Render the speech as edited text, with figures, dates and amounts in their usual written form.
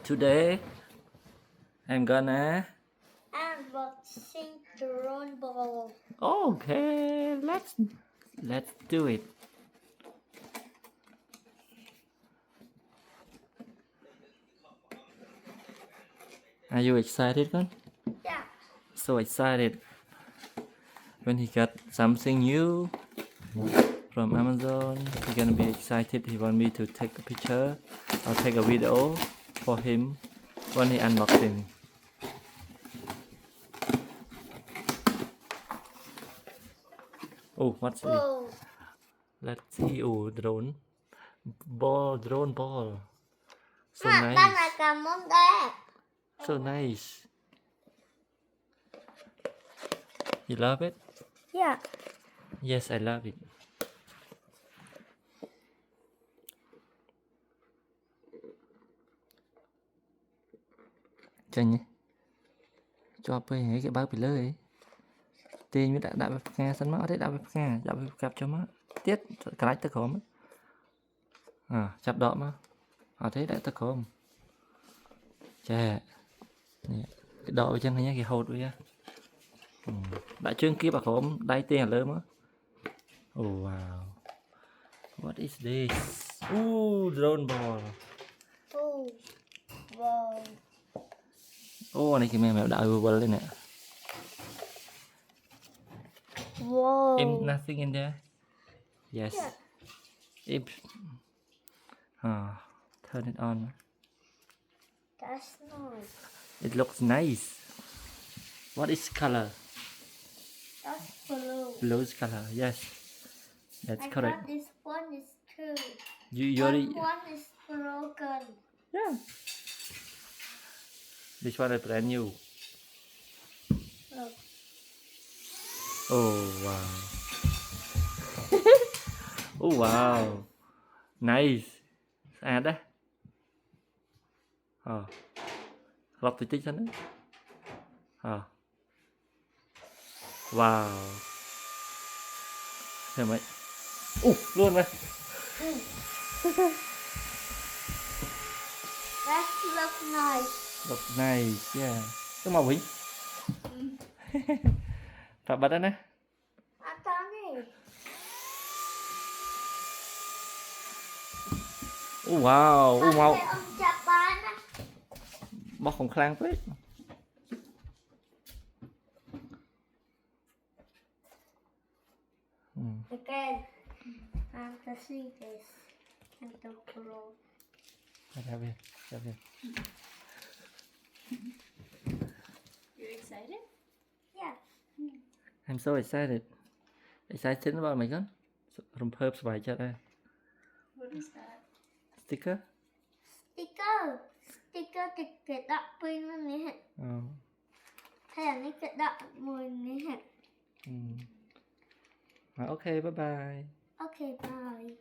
Today I'm gonna unboxing drone ball. okay, let's do it. Are you excited, Con? Yeah. So excited when he got something new from Amazon. He's gonna be excited. He want me to take a picture or take a video for him when he unboxing. Oh, what's it? Whoa. Let's see. Oh, drone ball. So Bạn nice. là cầm món đẹp. So nice. You love it? Yeah. Yes, I love it. Chanh nhé. Cho bây cái bao bị lời. Tên mới đã về nghe sân mã thế đã về nghe đã về gặp cho má tiết cái lách tao khóm à chặt đọ mà thế đã tao khóm chè cái đọ chân nhá cái hột vậy đã chương kia bà khóm đai tiền lớn á. Oh wow, what is this? Drone ball. Wow. Này cái mèo đảo vừa lên nè. Wow. Nothing in there. Yes. Yeah. If turn it on. That's nice. It looks nice. What is color? That's blue. Blue color. Yes, that's I correct. thought this one is two. You already. One is broken. Yeah. This one is brand new. Look. Oh wow. Oh wow. Nice. À đấy. Lọc tí tích sẵn đấy. Wow. Xem vậy. Luôn này. That looks nice. Look nice, yeah. Cái màu hình. Phạm bật đó nè. À, tao này. Wow. Màu. Ông Japan á. Bóc không khăn phết. Again, fantasy is and the pro. Ra về. You excited? Yeah. I'm so excited. Excited about mấy con? Rùm phớp bài cho đây. What is that? Sticker? Sticker cái đọc pin nó này hả? Hay là cái đọc mùi này hả? Okay, bye bye. Okay, bye.